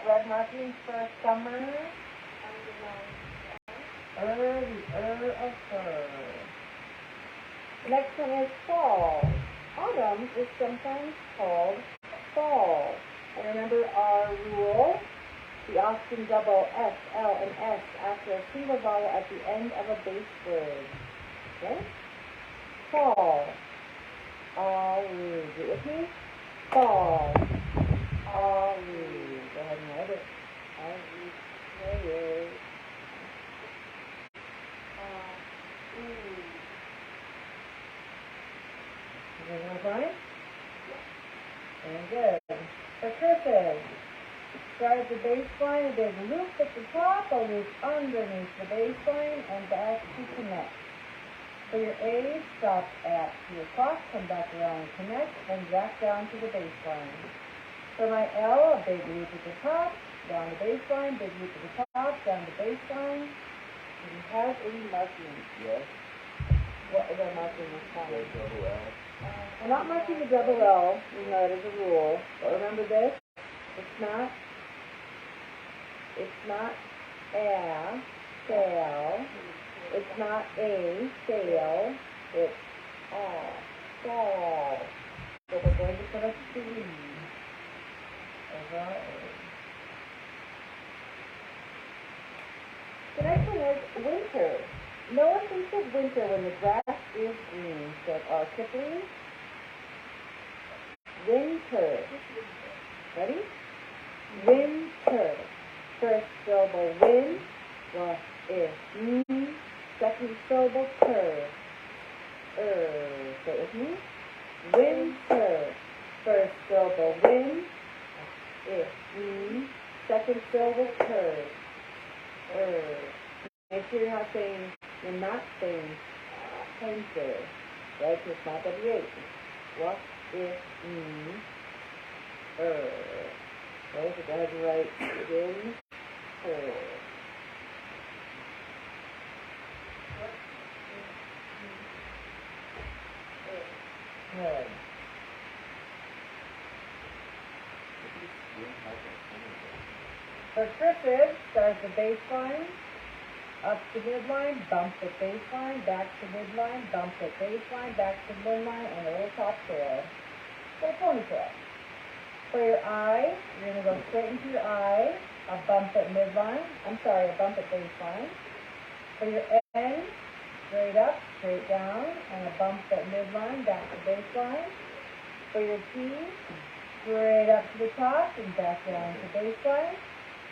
red markings for summer? The of fur. The next one is fall. Autumn is sometimes called fall. And remember our rule, we often double S, L, and S after a single vowel at the end of a base word. Okay? Fall. Aloo. Do it with me? Fall. Aloo. Go ahead and write it. Aloo. Everyone fine? Very good. For cursive, start at the baseline, a big loop at the top, a loop underneath the baseline, and back to connect. For your A, stop at your clock, come back around and connect, and back down to the baseline. For my L, a big loop at the top, down the baseline, big loop at the top, down the baseline. Do you have any markings? Yes. What is our marking this time? Double L. We're not marking the double L, even though it is a rule. But remember this, it's not a, sail. It's not a, sail. It's fall. So we're going to put a 3 over our A. The next one is winter. No one thinks of winter when the grass is green. So our Kipling. Winter. Ready? Winter. First syllable win. Is second syllable cur. Say it with me. Winter. First syllable win. Is second syllable cur. Make sure you're not saying winter, right? It's not WH. What is right? So go ahead and write winter. Good. For cursive, start the baseline, up to midline, bump at baseline, back to midline, bump at baseline, back to midline, and a little top tail. So ponytail. For your I, you're going to go straight into your I, a bump at midline, a bump at baseline. For your N, straight up, straight down, and a bump at midline, back to baseline. For your T, straight up to the top and back down to baseline.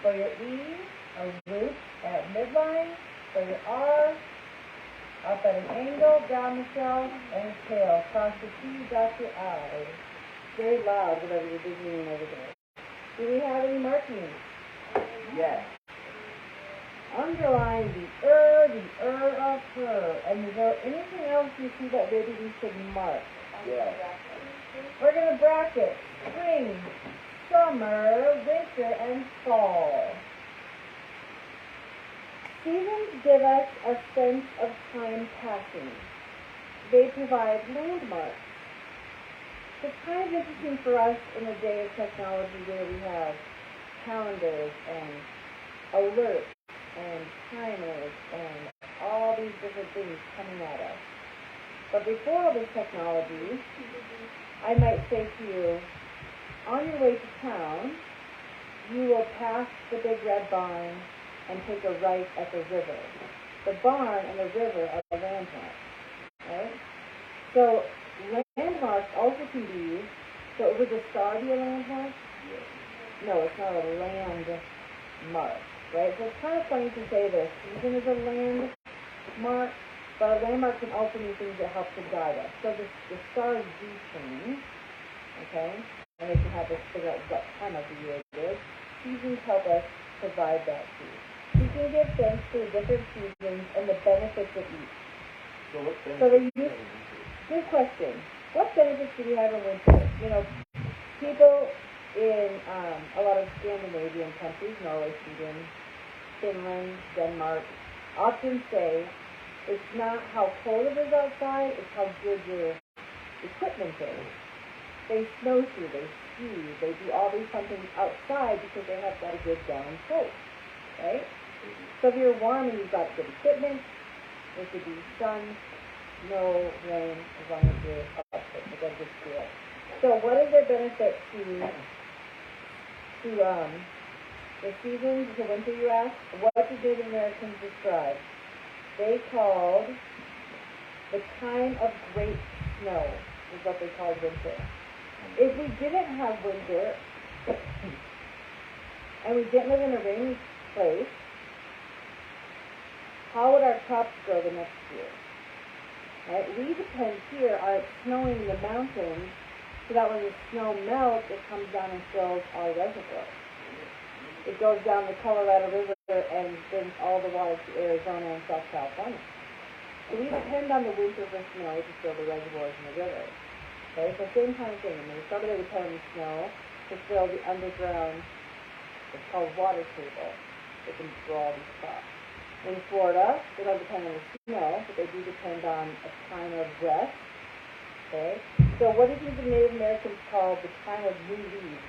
For your E, a loop at midline. For your R, up at an angle, down the shelf, and tail. Cross the T, dot your I. Very loud, whatever you're doing over there. Do we have any markings? Yes. Underline the of her. And is there anything else you see that maybe we should mark? Yes. We're going to bracket spring, summer, winter, and fall. Seasons give us a sense of time passing. They provide landmarks. It's kind of interesting for us in a day of technology where we have calendars and alerts and timers and all these different things coming at us. But before all this technology, I might say to you, on your way to town, you will pass the big red barn and take a right at the river. The barn and the river are the landmarks, right? So landmarks also can be used. So would the star be a landmark? Yes. No, it's not a landmark, right? So it's kind of funny to say this. Season is a landmark, but a landmark can also mean things that help to guide us. So the stars do change, okay? And they can help us figure out what time of the year it is. Seasons help us provide that too. We can give thanks to the different seasons and the benefits of each. So what So they use, good question. What benefits do we have in winter? You know, people in a lot of Scandinavian countries, Norway, Sweden, Finland, Denmark, often say it's not how cold it is outside, it's how good your equipment is. They snowshoe, they nephew. They do all these fun things outside because they have got a good down coat, right? So if you're warm and you've got good equipment, it could be sun, snow, rain, as long as you're upfit, you got a good school. So what is their benefit to the seasons, the winter, you ask? What did Native Americans describe? They called the time of great snow, is what they called winter. If we didn't have winter, and we didn't live in a rainy place, how would our crops grow the next year? Right? We depend here on it snowing in the mountains, so that when the snow melts, it comes down and fills our reservoirs. It goes down the Colorado River and brings all the water to Arizona and South California. So we depend on the winter for snow to fill the reservoirs and the rivers. Okay, so same kind of thing. I mean, we started to depend on the snow to fill the underground, it's called water table. It can grow all these crops. In Florida, they don't depend on the snow, but they do depend on a time of rest. Okay, so what did the Native Americans call the time of new leaves?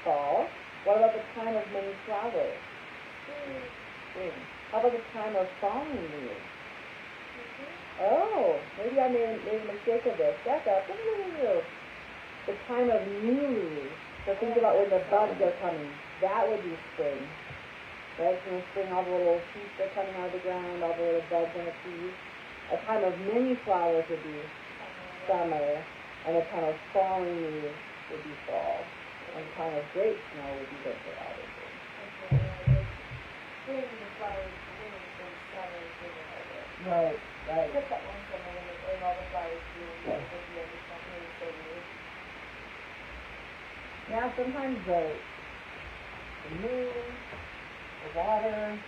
Fall. What about the time of many flowers? Spring. How about the time of falling leaves? Oh, maybe I made a mistake of this. Back up. The time of new leaves. So think about when the buds are coming. That would be spring. Right? So in spring, all the little shoots are coming out of the ground, all the little buds on the trees. A time of many flowers would be summer, and a time of falling leaves would be fall. And a time of great snow would be winter, obviously. Right, right. Yeah, sometimes the moon, the water,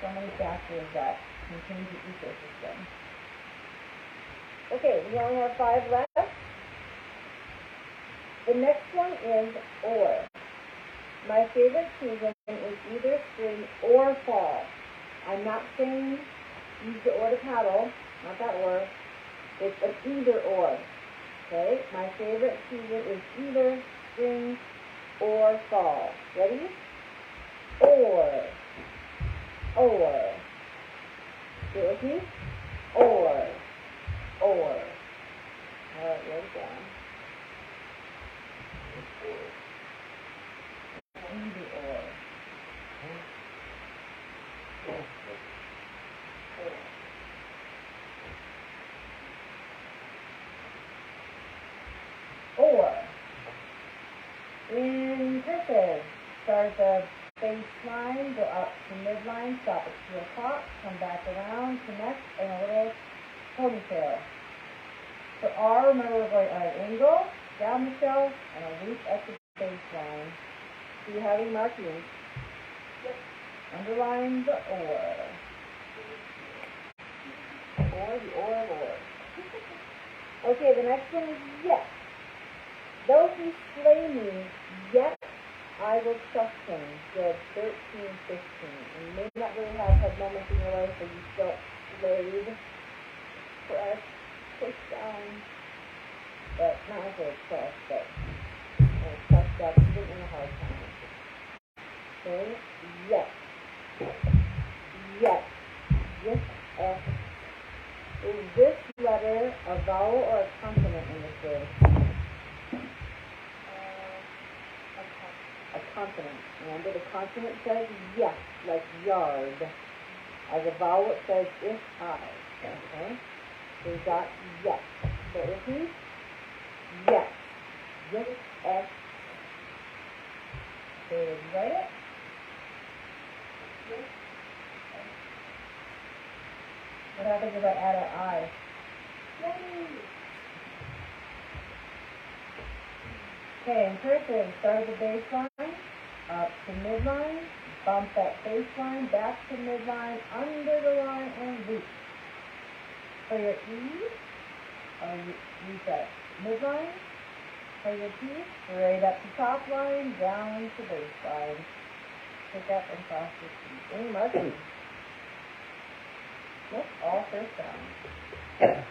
so many factors that can change the ecosystem. Okay, we only have 5 left. The next one is or. My favorite season is either spring or fall. I'm not saying use the or to paddle, not that or. It's an either or. Okay, my favorite season is either spring or fall. Ready? Or. Say it with me. Or. Alright, write it down. Either or. Or. In cursive, start the baseline, go up to midline, stop at 2 o'clock, come back around, connect, and a little ponytail. For R, remember we're going at an angle, down the shelf, and a loop at the baseline. Do you have any markings? Yep. Underline the or. Or, the or of or. Okay, the next one is yes. Though he slay me, yet I will trust him. Job 13, 15. And you may not really have had moments in your life where you felt slayed, pressed, pushed down. But not necessarily pressed, but touched up even in a hard time. Okay? Yes. Yes. Yes. S. Is this letter a vowel or a consonant in this word? A consonant. Remember, the consonant says yes, like yard. As a vowel, it says if I. Okay? So we've got yes. So with me? Yes. Yes, S. Okay, did you write it? Yes. What happens if I add an I? Yay! Okay, in cursive, start at the baseline, up to midline, bump that baseline, back to midline, under the line, and loop. For your E, use that midline. For your P, straight up to top line, down to baseline. Pick up and cross your T. Any markings? Nope, all first down.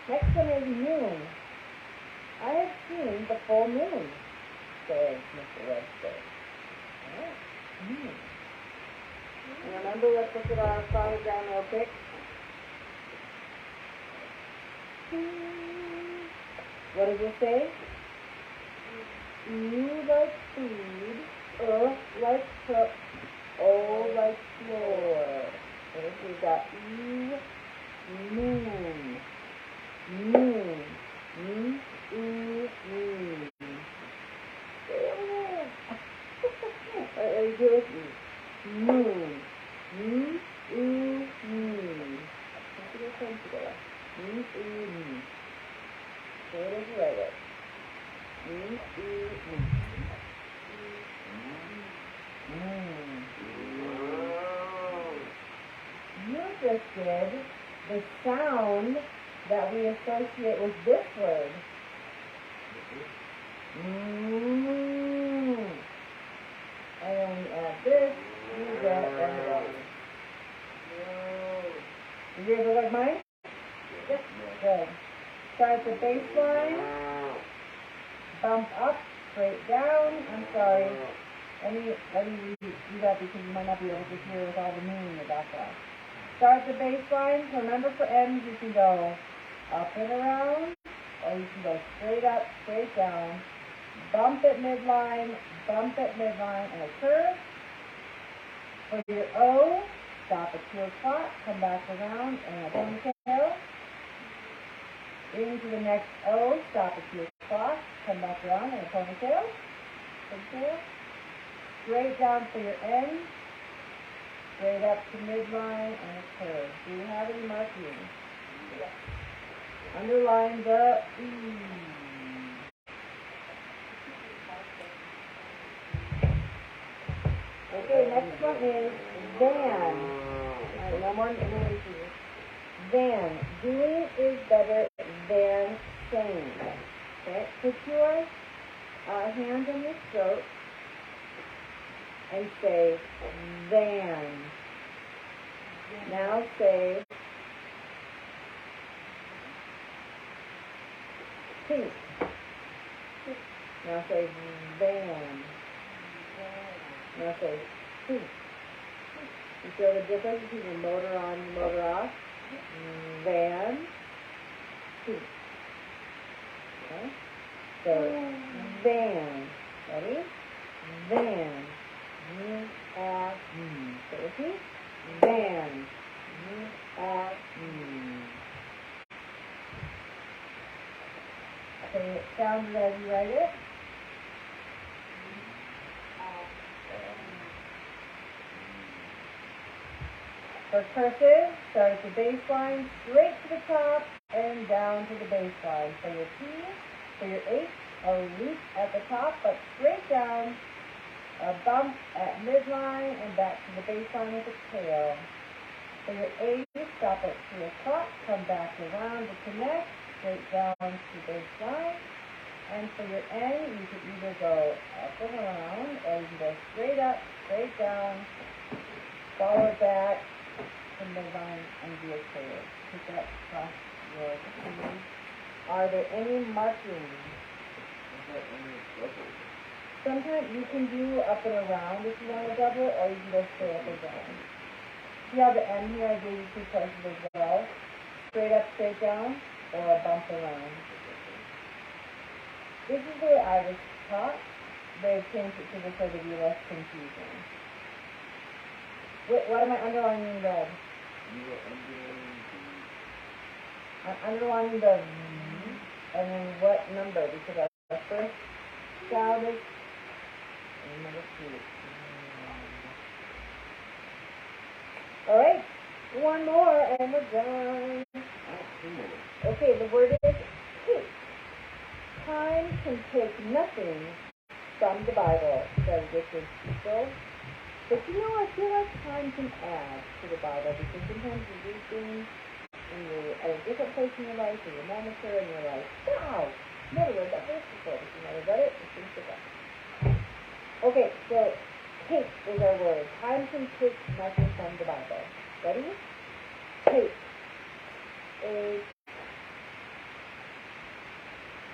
Next one is noon. I have seen the full moon, says Mr. Webster. Alright. And remember, let's look at our phonogram real quick. What does it say? U like food, like cook, O like floor. Okay, so we've got U, moon, moon, moon. Are you good with me? Moon, moon. Let's get our pen together. Moon. So it is write it. You just did the sound that we associate with this word. And then we add this, you get everybody. You guys look like mine? Yep. Good. Start the baseline, bump up, straight down. I'm sorry. Let me do that because you might not be able to hear with all the moon in the background. Start the baseline. So remember, for ends you can go up and around, or you can go straight up, straight down. Bump at midline, and a curve. For your O, stop at 2 o'clock, come back around, and a ponytail. Into the next O, stop at 2 o'clock, come back around, and a ponytail. Straight down for your N, straight up to midline, and a curve. Do you have any markings? Yes. Underline the E. Okay, next one is van. Alright, no more issues. Van. Doing is better than saying. Okay, put your hands on your throat and say van. Now say pink. Now say van. Now say pink. You feel the difference between the motor on and motor off? Van, pink. Okay? So, van. Ready? Van. Say with me. Van. Say it sounds as you write it. For cursive, start at the baseline, straight to the top, and down to the baseline. For your P, for your H, a loop at the top, but straight down, a bump at midline, and back to the baseline with a tail. For your A, stop at 3 o'clock, come back around to connect, straight down to baseline. And for your N, you could either go up and around, or you can go straight up, straight down, follow it back, and midline, and do a curve. Pick up across your fingers. Are there any markings? Sometimes you can do up and around if you want to double, or you can go straight up and down. See how the N here, I gave you 2 choices as well. Straight up, straight down, or a bump around. This is the way I was taught. They've changed it to this way to be less confusing. What am I underlining in red? I'm underlining the V, and then what number? Because our first sound is number 2. Alright, one more and we're done. Okay, the word is take. Time can take nothing from the Bible, says Richard Cecil. But you know, I feel like time can add to the Bible, because sometimes you read things and you're at a different place in your life, and you're momentary, and you're like, wow, never read that verse before. But you never read it, it's going to stick up. Okay, so take is our word. Time can take nothing from the Bible. Ready? Take is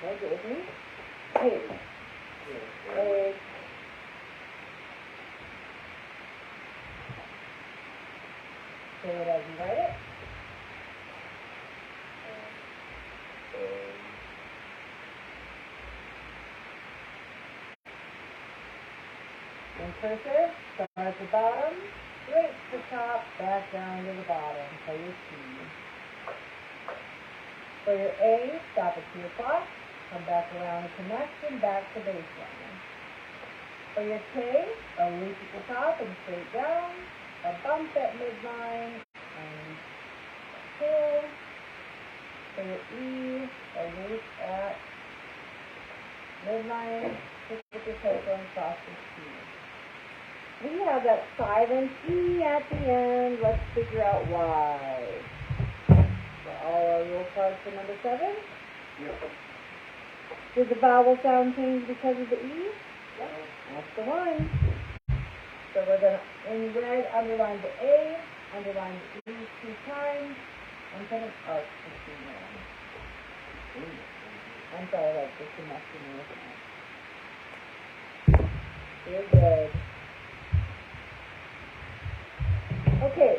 Hold it with me. Hey. Egg. Say it as you write it. In cursive, start at the bottom, straight to the top, back down to the bottom for your C. For your A, stop at 2 o'clock, come back around, connect, and back to baseline. For your K, a loop at the top and straight down, a bump at midline, and pull. For your E, a loop at midline, stick with your paper and cross the C. We have that silent E at the end. Let's figure out why. So all our rule cards for number 7? Yep. Did the vowel sound change because of the E? Yep. That's the one. So we're going to, in red, underline the A, underline the E 2 times, and put an arc between them. I'm sorry, like this is messing with me. You're good. Okay,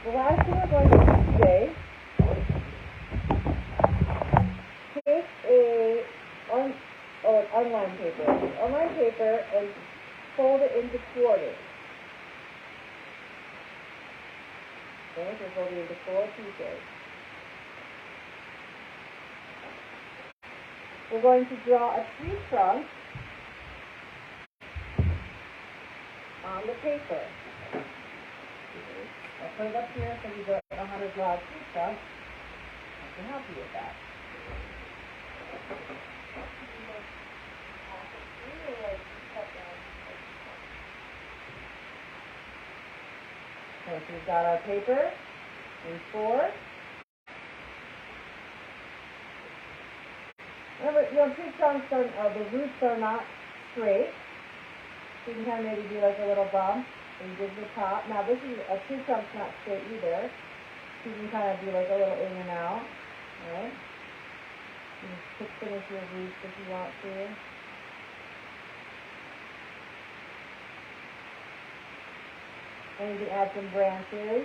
the last thing we're going to do today, take an online paper and fold it into quarters. Okay, so fold it into 4 pieces. We're going to draw a tree trunk on the paper. I'll put it up here so you don't know how to draw a tree trunk. I can help you with that. Okay, so we've got our paper in 4. Remember, tree trunks are, the roots are not straight. So you can kind of maybe do like a little bump. So you did the top. Now this is, a tree trunk's not straight either. So you can kind of do like a little in and out. Right? You can finish your roots if you want to. And you can add some branches.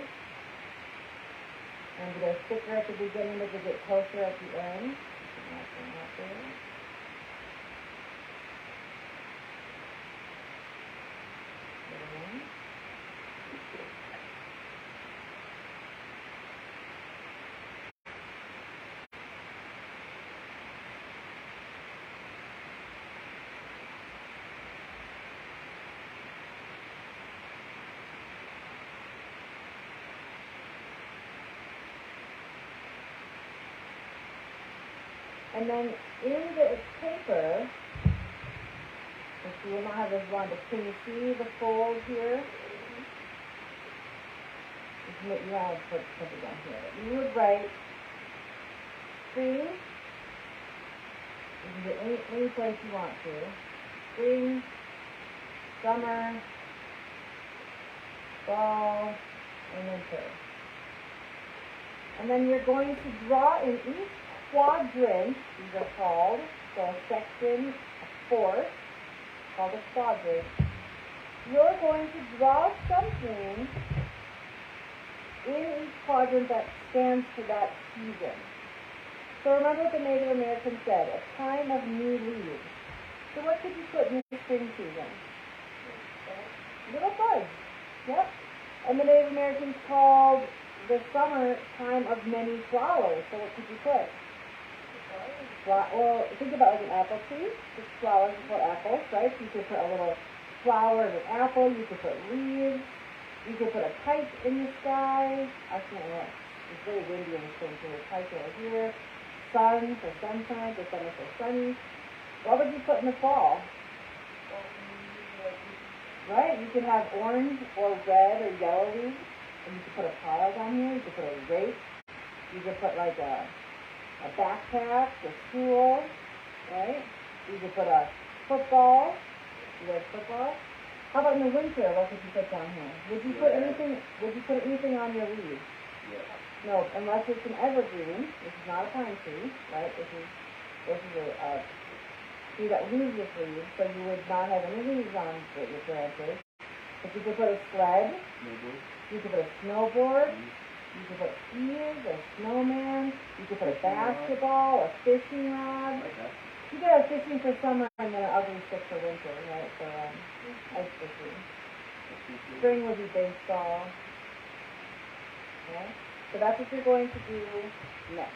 And get a sticker at the beginning as you get closer at the end. And then in the paper, if you will not have this one, but can you see the fold here? You want to put something down here. You would write spring. You can get any place you want to. Spring, summer, fall, and winter. And then you're going to draw in each quadrant, these are called, so a section, a fourth, called a quadrant. You're going to draw something in each quadrant that stands for that season. So remember what the Native Americans said, a time of new leaves. So what could you put in the spring season? Little buds. Yep. And the Native Americans called the summer time of many flowers. So what could you put? Well, think about like an apple tree. The flowers are called apples, right? So you could put a little flower of an apple. You could put leaves. You could put a kite in the sky. Actually, it's very windy in this thing, so the kite over here. Sun for sunshine, the sun is for sunny. What would you put in the fall? Right? You could have orange or red or yellow leaves. And you could put a pile down here. You could put a rake. You could put like a backpack, a stool, right? You could put a football. You like football? How about in the winter? What could you put down here? Would you put anything? Would you put anything on your leaves? Yeah. No, unless it's an evergreen. This is not a pine tree, right? This is This is a tree that loses leaves, so you would not have any leaves on your branches. But you could put a sled, you could put a snowboard, you could put skis, a snowman, you could put a basketball, a fishing rod. You could have fishing for summer and then an ugly stick for winter, right, for ice fishing. Spring would be baseball. Okay? So that's what you're going to do next.